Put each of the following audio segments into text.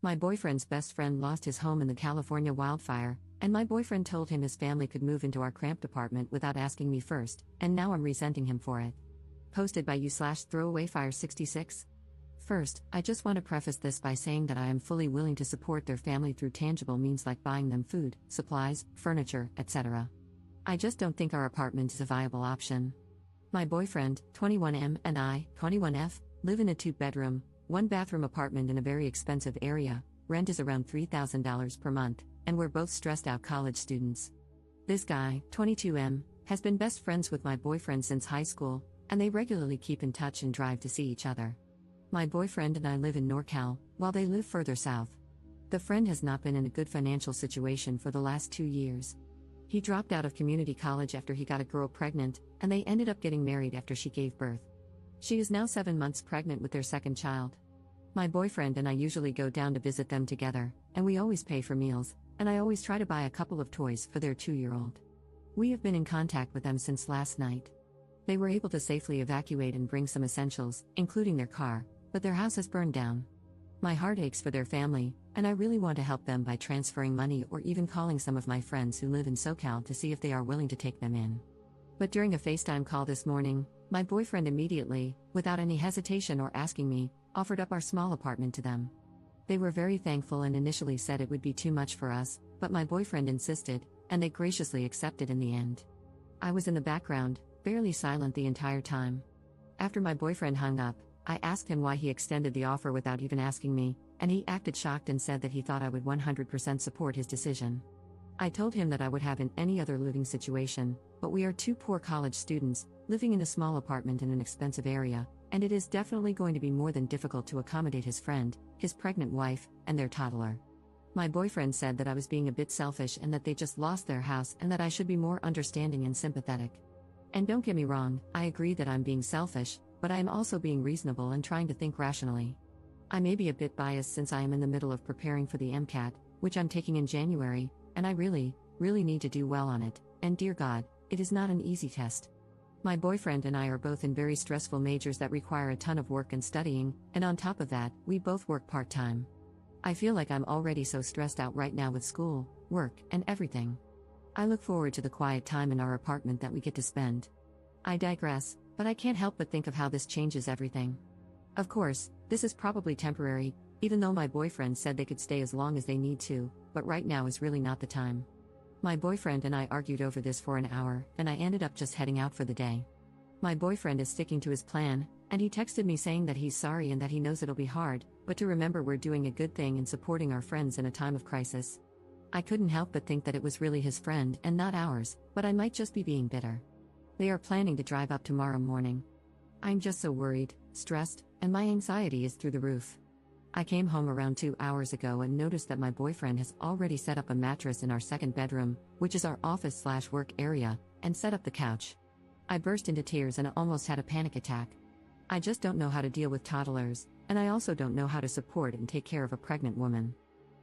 My boyfriend's best friend lost his home in the California wildfire, and my boyfriend told him his family could move into our cramped apartment without asking me first, and now I'm resenting him for it. Posted by you/throwawayfire66. First, I just want to preface this by saying that I am fully willing to support their family through tangible means like buying them food, supplies, furniture, etc. I just don't think our apartment is a viable option. My boyfriend, 21M, and I, 21F, live in a 2-bedroom, 1-bathroom apartment in a very expensive area. Rent is around $3,000 per month, and we're both stressed out college students. This guy, 22M, has been best friends with my boyfriend since high school, and they regularly keep in touch and drive to see each other. My boyfriend and I live in NorCal, while they live further south. The friend has not been in a good financial situation for the last 2 years. He dropped out of community college after he got a girl pregnant, and they ended up getting married after she gave birth. She is now 7 months pregnant with their second child. My boyfriend and I usually go down to visit them together, and we always pay for meals, and I always try to buy a couple of toys for their 2-year-old. We have been in contact with them since last night. They were able to safely evacuate and bring some essentials, including their car, but their house has burned down. My heart aches for their family, and I really want to help them by transferring money or even calling some of my friends who live in SoCal to see if they are willing to take them in. But during a FaceTime call this morning, my boyfriend immediately, without any hesitation or asking me, offered up our small apartment to them. They were very thankful and initially said it would be too much for us, but my boyfriend insisted, and they graciously accepted in the end. I was in the background, barely silent the entire time. After my boyfriend hung up, I asked him why he extended the offer without even asking me, and he acted shocked and said that he thought I would 100% support his decision. I told him that I would have in any other living situation, but we are 2 poor college students, living in a small apartment in an expensive area, and it is definitely going to be more than difficult to accommodate his friend, his pregnant wife, and their toddler. My boyfriend said that I was being a bit selfish and that they just lost their house and that I should be more understanding and sympathetic. And don't get me wrong, I agree that I'm being selfish, but I am also being reasonable and trying to think rationally. I may be a bit biased since I am in the middle of preparing for the MCAT, which I'm taking in January, and I really need to do well on it, and dear God, it is not an easy test. My boyfriend and I are both in very stressful majors that require a ton of work and studying, and on top of that, we both work part-time. I feel like I'm already so stressed out right now with school, work, and everything. I look forward to the quiet time in our apartment that we get to spend. I digress, but I can't help but think of how this changes everything. Of course, this is probably temporary, even though my boyfriend said they could stay as long as they need to, but right now is really not the time. My boyfriend and I argued over this for an hour, and I ended up just heading out for the day. My boyfriend is sticking to his plan, and he texted me saying that he's sorry and that he knows it'll be hard, but to remember we're doing a good thing and supporting our friends in a time of crisis. I couldn't help but think that it was really his friend and not ours, but I might just be being bitter. They are planning to drive up tomorrow morning. I'm just so worried, stressed, and my anxiety is through the roof. I came home around 2 hours ago and noticed that my boyfriend has already set up a mattress in our second bedroom, which is our office/work area, and set up the couch. I burst into tears and almost had a panic attack. I just don't know how to deal with toddlers, and I also don't know how to support and take care of a pregnant woman.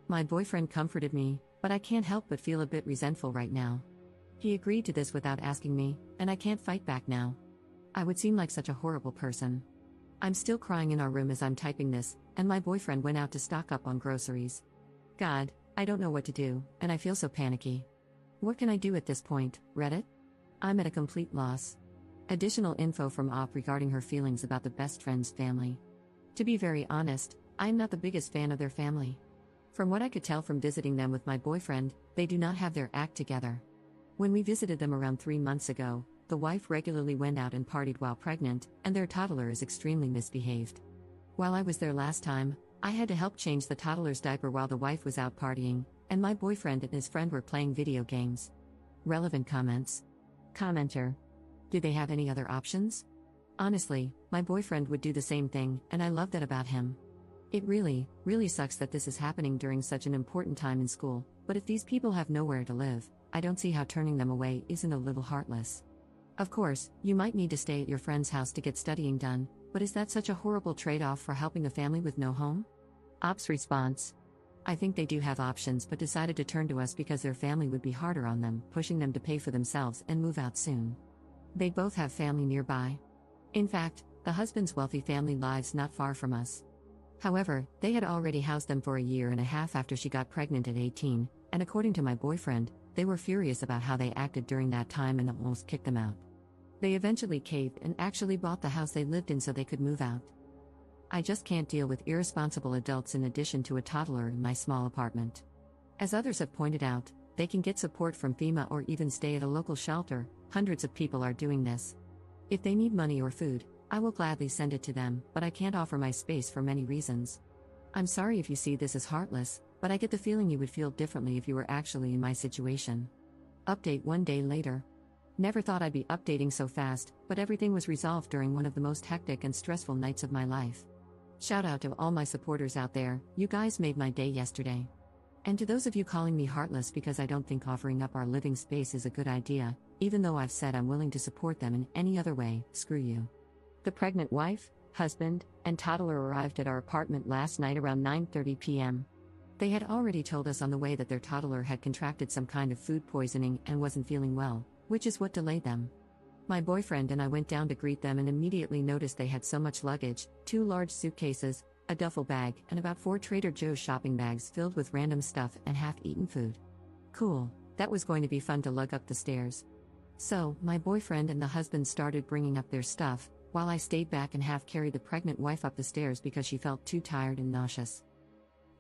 My boyfriend comforted me, but I can't help but feel a bit resentful right now. He agreed to this without asking me, and I can't fight back now. I would seem like such a horrible person. I'm still crying in our room as I'm typing this, and my boyfriend went out to stock up on groceries. God, I don't know what to do, and I feel so panicky. What can I do at this point, Reddit? I'm at a complete loss. Additional info from Op regarding her feelings about the best friend's family. To be very honest, I'm not the biggest fan of their family. From what I could tell from visiting them with my boyfriend, they do not have their act together. When we visited them around 3 months ago, the wife regularly went out and partied while pregnant, and their toddler is extremely misbehaved. While I was there last time, I had to help change the toddler's diaper while the wife was out partying, and my boyfriend and his friend were playing video games. Relevant comments. Commenter. Do they have any other options? Honestly, my boyfriend would do the same thing, and I love that about him. It really sucks that this is happening during such an important time in school, but if these people have nowhere to live, I don't see how turning them away isn't a little heartless. Of course, you might need to stay at your friend's house to get studying done, but is that such a horrible trade-off for helping a family with no home? Op's response. I think they do have options but decided to turn to us because their family would be harder on them, pushing them to pay for themselves and move out soon. They both have family nearby. In fact, the husband's wealthy family lives not far from us. However, they had already housed them for a year and a half after she got pregnant at 18, and according to my boyfriend, they were furious about how they acted during that time and almost kicked them out. They eventually caved and actually bought the house they lived in so they could move out. I just can't deal with irresponsible adults in addition to a toddler in my small apartment. As others have pointed out, they can get support from FEMA or even stay at a local shelter. Hundreds of people are doing this. If they need money or food, I will gladly send it to them, but I can't offer my space for many reasons. I'm sorry if you see this as heartless, but I get the feeling you would feel differently if you were actually in my situation. Update 1 day later. Never thought I'd be updating so fast, but everything was resolved during one of the most hectic and stressful nights of my life. Shout out to all my supporters out there, you guys made my day yesterday. And to those of you calling me heartless because I don't think offering up our living space is a good idea, even though I've said I'm willing to support them in any other way, screw you. The pregnant wife, husband, and toddler arrived at our apartment last night around 9:30 p.m. They had already told us on the way that their toddler had contracted some kind of food poisoning and wasn't feeling well, which is what delayed them. My boyfriend and I went down to greet them and immediately noticed they had so much luggage, 2 large suitcases, a duffel bag, and about 4 Trader Joe's shopping bags filled with random stuff and half-eaten food. Cool, that was going to be fun to lug up the stairs. So, my boyfriend and the husband started bringing up their stuff, while I stayed back and half-carried the pregnant wife up the stairs because she felt too tired and nauseous.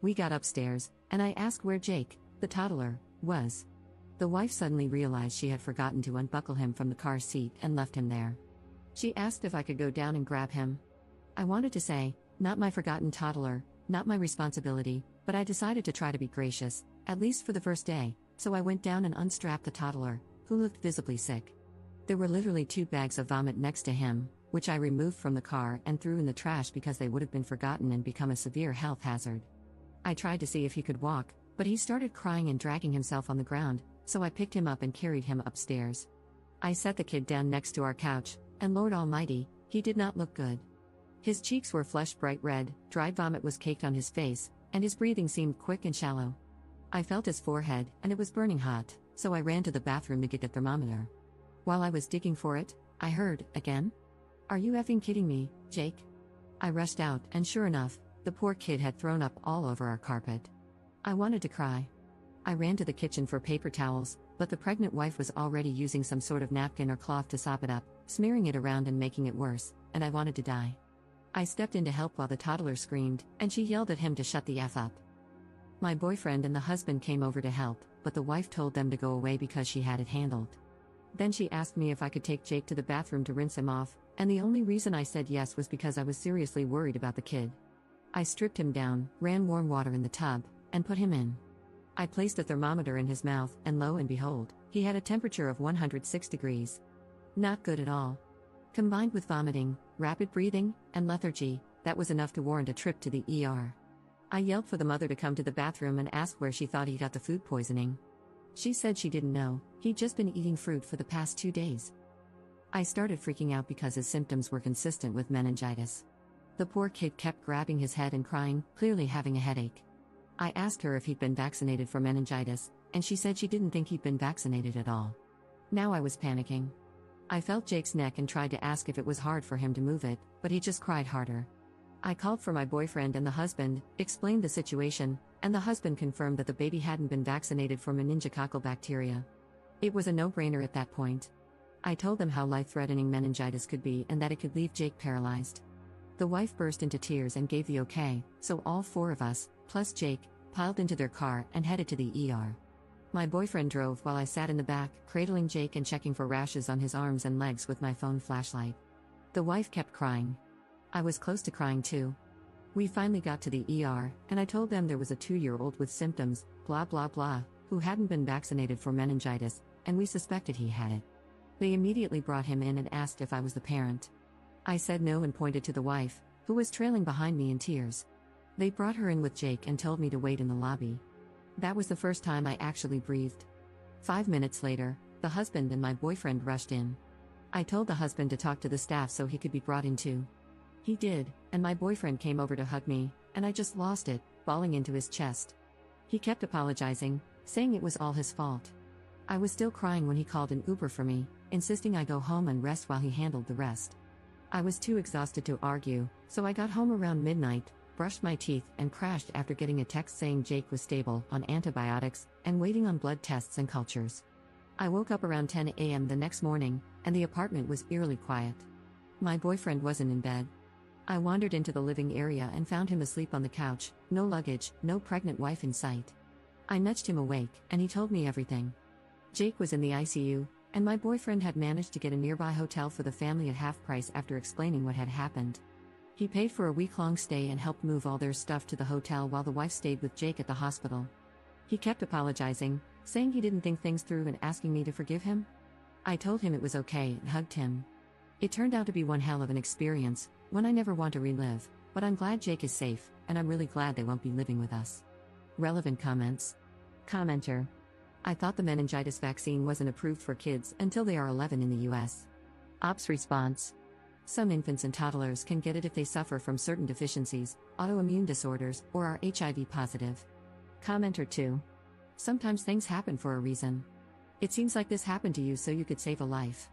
We got upstairs, and I asked where Jake, the toddler, was. The wife suddenly realized she had forgotten to unbuckle him from the car seat and left him there. She asked if I could go down and grab him. I wanted to say, not my forgotten toddler, not my responsibility, but I decided to try to be gracious, at least for the first day, so I went down and unstrapped the toddler, who looked visibly sick. There were literally 2 bags of vomit next to him, which I removed from the car and threw in the trash because they would have been forgotten and become a severe health hazard. I tried to see if he could walk, but he started crying and dragging himself on the ground, so I picked him up and carried him upstairs. I set the kid down next to our couch, and Lord Almighty, he did not look good. His cheeks were flushed bright red, dried vomit was caked on his face, and his breathing seemed quick and shallow. I felt his forehead, and it was burning hot, so I ran to the bathroom to get a thermometer. While I was digging for it, I heard, again? Are you effing kidding me, Jake? I rushed out, and sure enough, the poor kid had thrown up all over our carpet. I wanted to cry. I ran to the kitchen for paper towels, but the pregnant wife was already using some sort of napkin or cloth to sop it up, smearing it around and making it worse, and I wanted to die. I stepped in to help while the toddler screamed, and she yelled at him to shut the F up. My boyfriend and the husband came over to help, but the wife told them to go away because she had it handled. Then she asked me if I could take Jake to the bathroom to rinse him off, and the only reason I said yes was because I was seriously worried about the kid. I stripped him down, ran warm water in the tub, and put him in. I placed a thermometer in his mouth, and lo and behold, he had a temperature of 106 degrees. Not good at all. Combined with vomiting, rapid breathing, and lethargy, that was enough to warrant a trip to the ER. I yelled for the mother to come to the bathroom and asked where she thought he got the food poisoning. She said she didn't know, he'd just been eating fruit for the past 2 days. I started freaking out because his symptoms were consistent with meningitis. The poor kid kept grabbing his head and crying, clearly having a headache. I asked her if he'd been vaccinated for meningitis, and she said she didn't think he'd been vaccinated at all. Now I was panicking. I felt Jake's neck and tried to ask if it was hard for him to move it, but he just cried harder. I called for my boyfriend and the husband, explained the situation, and the husband confirmed that the baby hadn't been vaccinated for meningococcal bacteria. It was a no-brainer at that point. I told them how life-threatening meningitis could be and that it could leave Jake paralyzed. The wife burst into tears and gave the okay, so all 4 of us, plus Jake, piled into their car and headed to the ER. My boyfriend drove while I sat in the back, cradling Jake and checking for rashes on his arms and legs with my phone flashlight. The wife kept crying. I was close to crying too. We finally got to the ER, and I told them there was a 2-year-old with symptoms, blah blah blah, who hadn't been vaccinated for meningitis, and we suspected he had it. They immediately brought him in and asked if I was the parent. I said no and pointed to the wife, who was trailing behind me in tears. They brought her in with Jake and told me to wait in the lobby. That was the first time I actually breathed. 5 minutes later, the husband and my boyfriend rushed in. I told the husband to talk to the staff so he could be brought in too. He did, and my boyfriend came over to hug me, and I just lost it, bawling into his chest. He kept apologizing, saying it was all his fault. I was still crying when he called an Uber for me, insisting I go home and rest while he handled the rest. I was too exhausted to argue, so I got home around midnight, brushed my teeth, and crashed after getting a text saying Jake was stable on antibiotics and waiting on blood tests and cultures. I woke up around 10 a.m. the next morning, and the apartment was eerily quiet. My boyfriend wasn't in bed. I wandered into the living area and found him asleep on the couch, no luggage, no pregnant wife in sight. I nudged him awake, and he told me everything. Jake was in the ICU, and my boyfriend had managed to get a nearby hotel for the family at half price after explaining what had happened. He paid for a week-long stay and helped move all their stuff to the hotel while the wife stayed with Jake at the hospital. He kept apologizing, saying he didn't think things through and asking me to forgive him. I told him it was okay and hugged him. It turned out to be one hell of an experience, one I never want to relive, but I'm glad Jake is safe, and I'm really glad they won't be living with us. Relevant comments. Commenter. I thought the meningitis vaccine wasn't approved for kids until they are 11 in the US. Ops response. Some infants and toddlers can get it if they suffer from certain deficiencies, autoimmune disorders, or are HIV positive. Commenter 2. Sometimes things happen for a reason. It seems like this happened to you so you could save a life.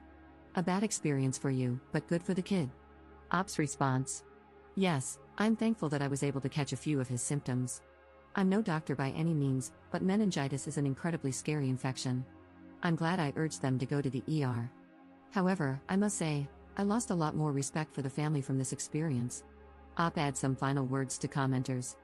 A bad experience for you, but good for the kid. Ops response. Yes, I'm thankful that I was able to catch a few of his symptoms. I'm no doctor by any means, but meningitis is an incredibly scary infection. I'm glad I urged them to go to the ER. However, I must say, I lost a lot more respect for the family from this experience. Adds some final words to commenters.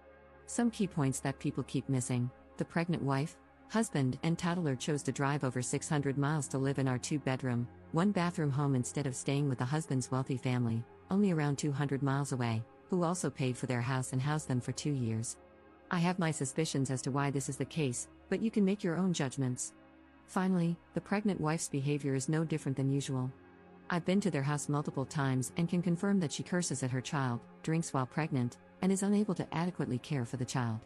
Some key points that people keep missing. The pregnant wife, husband, and toddler chose to drive over 600 miles to live in our 2-bedroom, 1-bathroom home instead of staying with the husband's wealthy family, only around 200 miles away, who also paid for their house and housed them for 2 years. I have my suspicions as to why this is the case, but you can make your own judgments. Finally, the pregnant wife's behavior is no different than usual. I've been to their house multiple times and can confirm that she curses at her child, drinks while pregnant, and is unable to adequately care for the child.